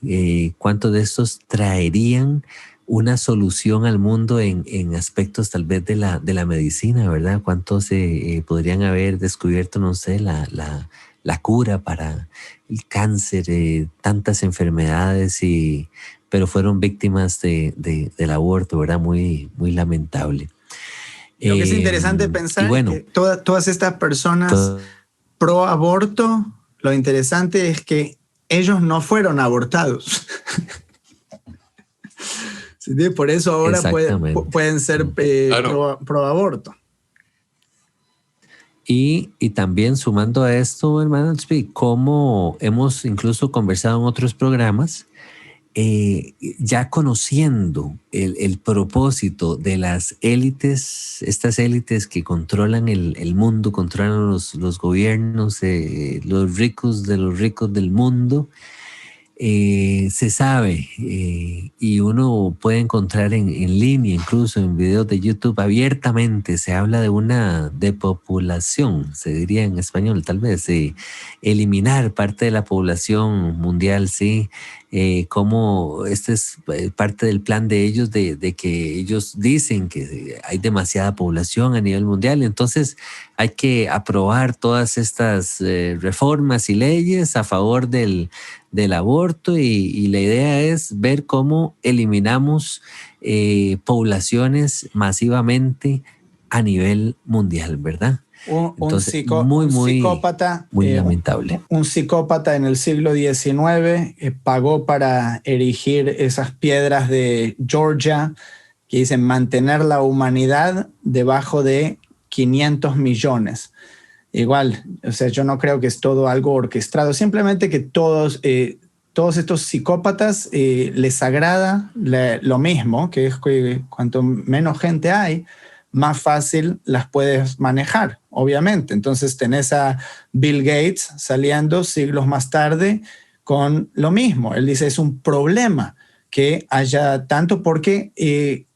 cuántos de estos traerían una solución al mundo en aspectos tal vez de la medicina, ¿verdad? ¿Cuántos podrían haber descubierto, no sé, la cura para el cáncer, tantas enfermedades, pero fueron víctimas del aborto, ¿verdad? Muy, muy lamentable. Lo que es interesante pensar es que todas estas personas pro aborto, lo interesante es que ellos no fueron abortados. ¿Sí? Por eso ahora pueden ser pro aborto. Y también sumando a esto, hermano, como hemos incluso conversado en otros programas, ya conociendo el propósito de las élites, estas élites que controlan el mundo, controlan los gobiernos, los ricos de los ricos del mundo, se sabe y uno puede encontrar en línea, incluso en videos de YouTube abiertamente, se habla de una depopulación, se diría en español tal vez, eliminar parte de la población mundial, sí. Como este es parte del plan de ellos, de que ellos dicen que hay demasiada población a nivel mundial, entonces hay que aprobar todas estas reformas y leyes a favor del aborto y la idea es ver cómo eliminamos poblaciones masivamente a nivel mundial, ¿verdad? Entonces, muy psicópata, muy lamentable. Un psicópata en el siglo XIX pagó para erigir esas piedras de Georgia que dicen mantener la humanidad debajo de 500 millones. Igual, o sea, yo no creo que es todo algo orquestado, simplemente que todos estos psicópatas les agrada lo mismo, que es que cuanto menos gente hay, más fácil las puedes manejar, obviamente. Entonces tenés a Bill Gates saliendo siglos más tarde con lo mismo. Él dice, es un problema que haya tanto porque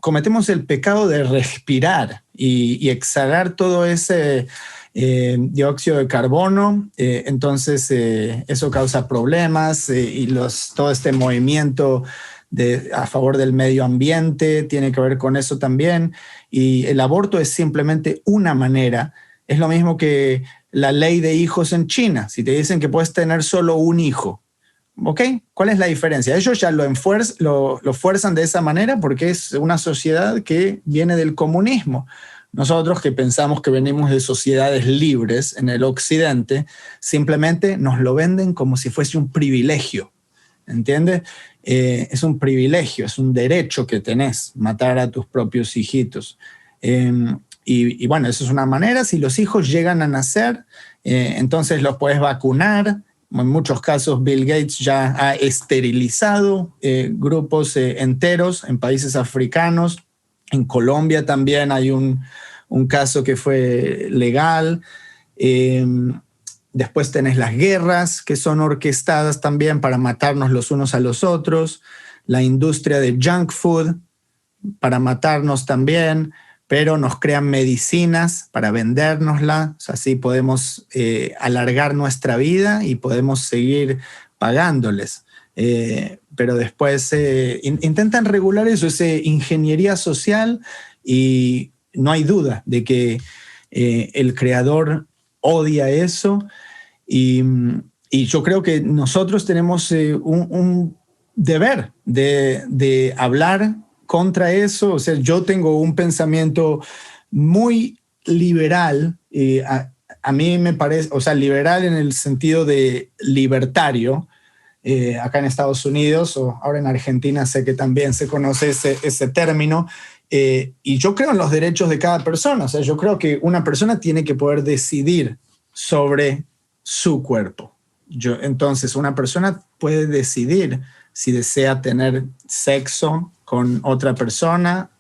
cometemos el pecado de respirar y exhalar todo ese dióxido de carbono. Entonces eso causa problemas y todo este movimiento a favor del medio ambiente tiene que ver con eso también. Y el aborto es simplemente una manera. Es lo mismo que la ley de hijos en China. Si te dicen que puedes tener solo un hijo, ¿ok? ¿Cuál es la diferencia? Ellos ya lo fuerzan de esa manera porque es una sociedad que viene del comunismo. Nosotros que pensamos que venimos de sociedades libres en el occidente, simplemente nos lo venden como si fuese un privilegio. ¿Entiendes? Es un privilegio, es un derecho que tenés, matar a tus propios hijitos. Y bueno, eso es una manera. Si los hijos llegan a nacer, entonces los puedes vacunar. En muchos casos Bill Gates ya ha esterilizado grupos enteros en países africanos. En Colombia también hay un un caso que fue legal. Después tenés las guerras que son orquestadas también para matarnos los unos a los otros, la industria de junk food para matarnos también, pero nos crean medicinas para vendérnoslas, o sea, así podemos alargar nuestra vida y podemos seguir pagándoles. Pero después intentan regular eso, es ingeniería social, y no hay duda de que el creador odia eso, y yo creo que nosotros tenemos un deber de hablar contra eso. O sea, yo tengo un pensamiento muy liberal, a mí me parece, o sea, liberal en el sentido de libertario. Acá en Estados Unidos, o ahora en Argentina sé que también se conoce ese término, y yo creo en los derechos de cada persona. O sea, yo creo que una persona tiene que poder decidir sobre su cuerpo. Entonces, una persona puede decidir si desea tener sexo con otra persona,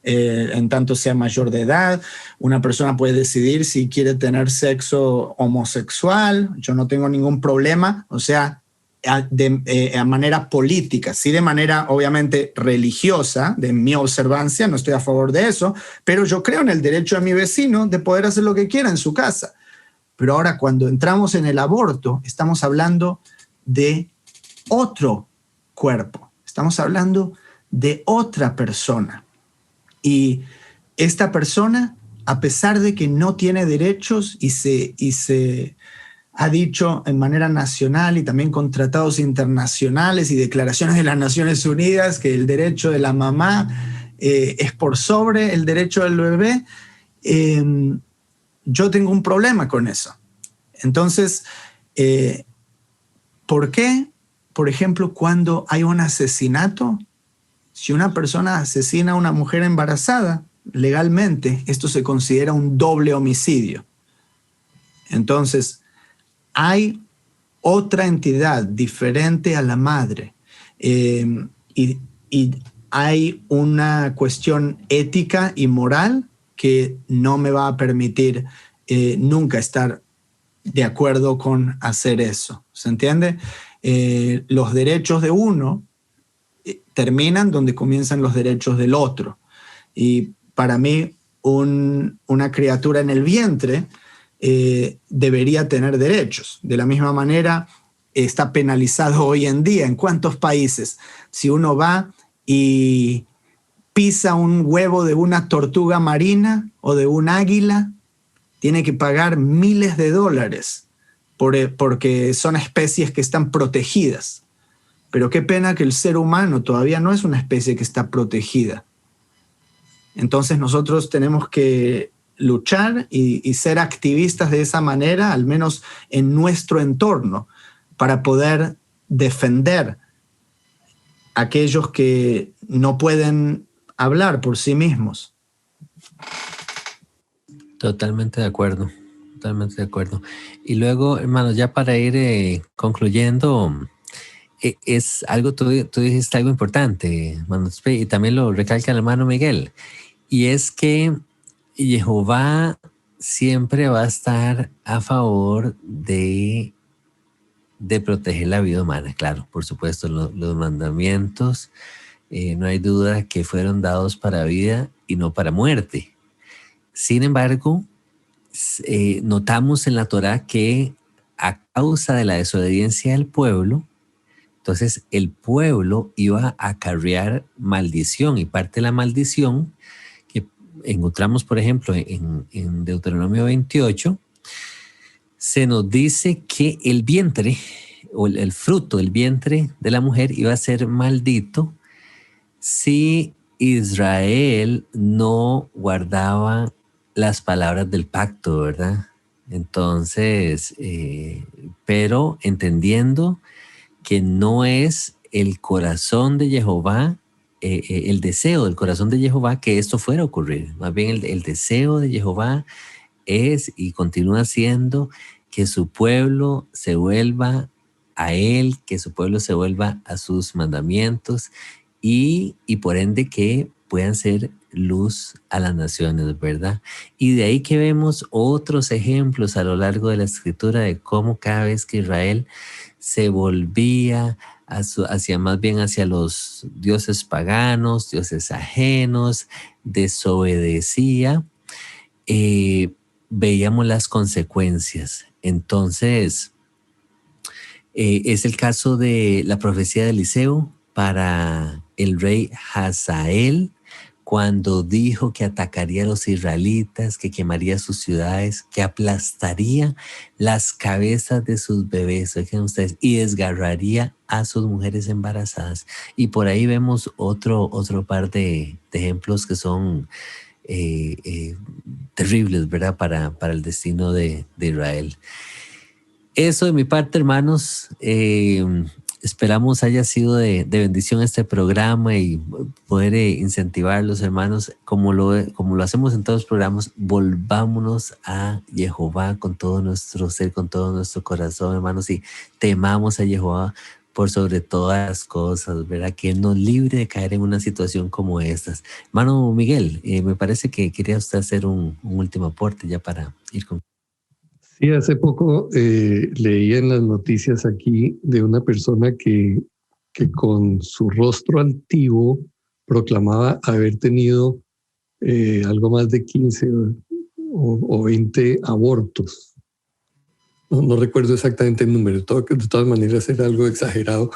en tanto sea mayor de edad. Una persona puede decidir si quiere tener sexo homosexual. Yo no tengo ningún problema, o sea, a manera política, sí, de manera obviamente religiosa, de mi observancia, no estoy a favor de eso, pero yo creo en el derecho de mi vecino de poder hacer lo que quiera en su casa. Pero ahora, cuando entramos en el aborto, estamos hablando de otro cuerpo, estamos hablando de otra persona. Y esta persona, a pesar de que no tiene derechos y se ha dicho en manera nacional y también con tratados internacionales y declaraciones de las Naciones Unidas que el derecho de la mamá es por sobre el derecho del bebé, yo tengo un problema con eso. Entonces, ¿por qué, por ejemplo, cuando hay un asesinato, si una persona asesina a una mujer embarazada, legalmente esto se considera un doble homicidio? Entonces, hay otra entidad diferente a la madre, y hay una cuestión ética y moral que no me va a permitir nunca estar de acuerdo con hacer eso. ¿Se entiende? Los derechos de uno terminan donde comienzan los derechos del otro. Y para mí, una criatura en el vientre debería tener derechos. De la misma manera, está penalizado hoy en día. ¿En cuántos países? Si uno va y pisa un huevo de una tortuga marina o de un águila, tiene que pagar miles de dólares porque son especies que están protegidas. Pero qué pena que el ser humano todavía no es una especie que está protegida. Entonces nosotros tenemos que luchar y ser activistas de esa manera, al menos en nuestro entorno, para poder defender a aquellos que no pueden hablar por sí mismos. Totalmente de acuerdo, totalmente de acuerdo. Y luego, hermanos, ya para ir concluyendo, es algo, tú dijiste algo importante, hermano, y también lo recalca el hermano Miguel, y es que Jehová siempre va a estar a favor de proteger la vida humana. Claro, por supuesto, los mandamientos, no hay duda que fueron dados para vida y no para muerte. Sin embargo, notamos en la Torá que a causa de la desobediencia del pueblo, entonces el pueblo iba a acarrear maldición, y parte de la maldición que encontramos, por ejemplo, en Deuteronomio 28, se nos dice que el vientre o el fruto del vientre de la mujer iba a ser maldito si Israel no guardaba las palabras del pacto, ¿verdad? Entonces, pero entendiendo que no es el corazón de Jehová, el deseo del corazón de Jehová que esto fuera a ocurrir. Más bien el deseo de Jehová es y continúa siendo que su pueblo se vuelva a él, que su pueblo se vuelva a sus mandamientos, y por ende que puedan ser luz a las naciones, ¿verdad? Y de ahí que vemos otros ejemplos a lo largo de la escritura de cómo cada vez que Israel se volvía hacia más bien hacia los dioses paganos, dioses ajenos, desobedecía, veíamos las consecuencias. Entonces, es el caso de la profecía de Eliseo para el rey Hazael, cuando dijo que atacaría a los israelitas, que quemaría sus ciudades, que aplastaría las cabezas de sus bebés, oigan ustedes, y desgarraría a sus mujeres embarazadas. Y por ahí vemos otro par de ejemplos que son terribles, ¿verdad? Para el destino de Israel. Eso de mi parte, hermanos. Esperamos haya sido de bendición este programa y poder incentivar a los hermanos, como lo hacemos en todos los programas. Volvámonos a Jehová con todo nuestro ser, con todo nuestro corazón, hermanos, y temamos a Jehová por sobre todas las cosas, ¿verdad? Que Él nos libre de caer en una situación como estas. Hermano Miguel, me parece que quería usted hacer un último aporte ya para ir con... Sí, hace poco leía en las noticias aquí de una persona que con su rostro altivo proclamaba haber tenido algo más de 15 o 20 abortos. No recuerdo exactamente el número, de todas maneras era algo exagerado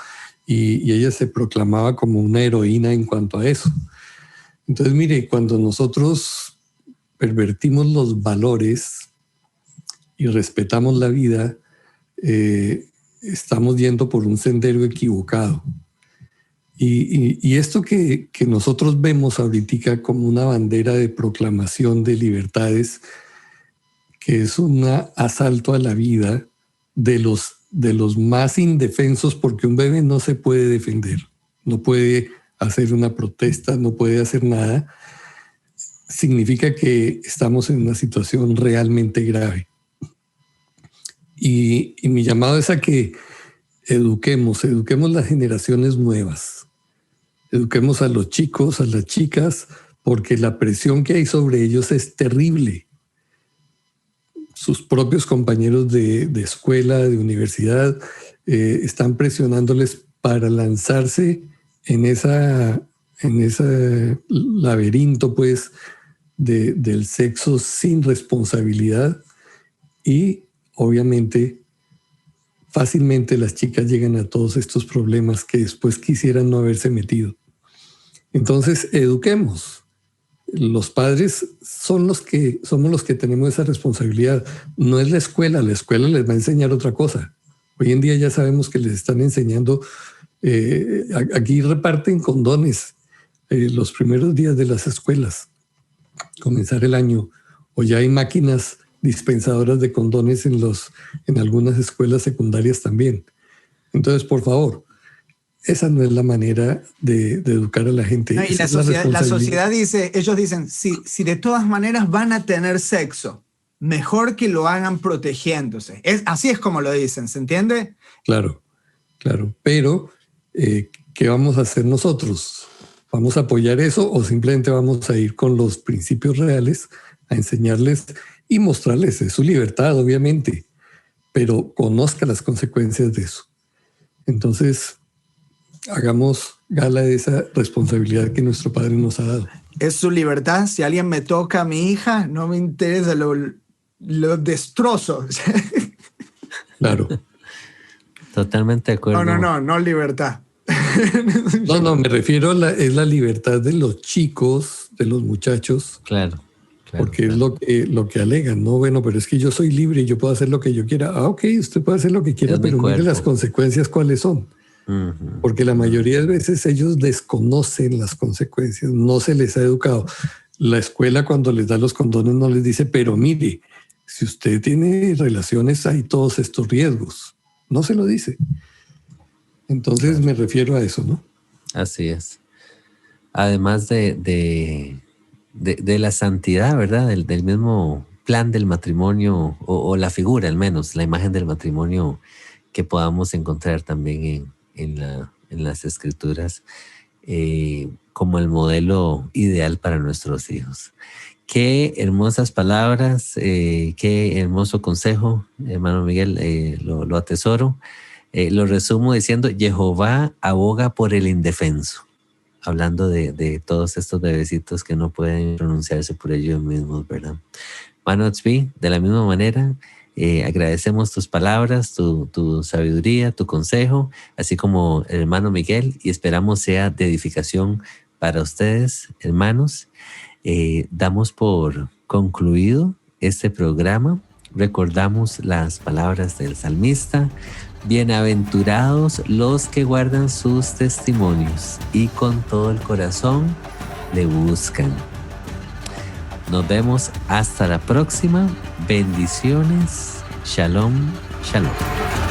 y ella se proclamaba como una heroína en cuanto a eso. Entonces, mire, cuando nosotros pervertimos los valores y respetamos la vida, estamos yendo por un sendero equivocado. Y esto que nosotros vemos ahorita como una bandera de proclamación de libertades, que es un asalto a la vida de los más indefensos, porque un bebé no se puede defender, no puede hacer una protesta, no puede hacer nada, significa que estamos en una situación realmente grave. Y mi llamado es a que eduquemos las generaciones nuevas, eduquemos a los chicos, a las chicas, porque la presión que hay sobre ellos es terrible. Sus propios compañeros de escuela, de universidad, están presionándoles para lanzarse en ese laberinto, pues, del sexo sin responsabilidad y obviamente, fácilmente las chicas llegan a todos estos problemas que después quisieran no haberse metido. Entonces, eduquemos. Los padres somos los que tenemos esa responsabilidad. No es la escuela les va a enseñar otra cosa. Hoy en día ya sabemos que les están enseñando, aquí reparten condones los primeros días de las escuelas, comenzar el año, o ya hay máquinas dispensadoras de condones en algunas escuelas secundarias también. Entonces, por favor, esa no es la manera de educar a la gente. No, y la sociedad dice, ellos dicen, si de todas maneras van a tener sexo, mejor que lo hagan protegiéndose. Así es como lo dicen, ¿se entiende? Claro. Pero, ¿qué vamos a hacer nosotros? ¿Vamos a apoyar eso o simplemente vamos a ir con los principios reales a enseñarles y mostrarles su libertad, obviamente, pero conozca las consecuencias de eso? Entonces, hagamos gala de esa responsabilidad que nuestro Padre nos ha dado. Es su libertad. Si alguien me toca a mi hija, no me interesa, lo destrozo. Claro. Totalmente de acuerdo. No libertad. No, me refiero es la libertad de los chicos, de los muchachos. Claro. Porque es lo que alegan, ¿no? Bueno, pero es que yo soy libre y yo puedo hacer lo que yo quiera. Ok, usted puede hacer lo que quiera, pero mire las consecuencias cuáles son. Uh-huh. Porque la mayoría de veces ellos desconocen las consecuencias, no se les ha educado. La escuela, cuando les da los condones, no les dice, pero mire, si usted tiene relaciones hay todos estos riesgos. No se lo dice. Entonces me refiero a eso, ¿no? Así es. Además de la santidad, ¿verdad? Del mismo plan del matrimonio o la figura, al menos, la imagen del matrimonio que podamos encontrar también en las escrituras. como el modelo ideal para nuestros hijos. Qué hermosas palabras, qué hermoso consejo, hermano Miguel, lo atesoro. Lo resumo diciendo: Jehová aboga por el indefenso, hablando de todos estos bebecitos que no pueden pronunciarse por ellos mismos, ¿verdad? Mano Tzvi, de la misma manera, agradecemos tus palabras, tu sabiduría, tu consejo, así como el hermano Miguel, y esperamos sea de edificación para ustedes, hermanos. Damos por concluido este programa. Recordamos las palabras del salmista: bienaventurados los que guardan sus testimonios y con todo el corazón le buscan. Nos vemos hasta la próxima. Bendiciones. Shalom, shalom.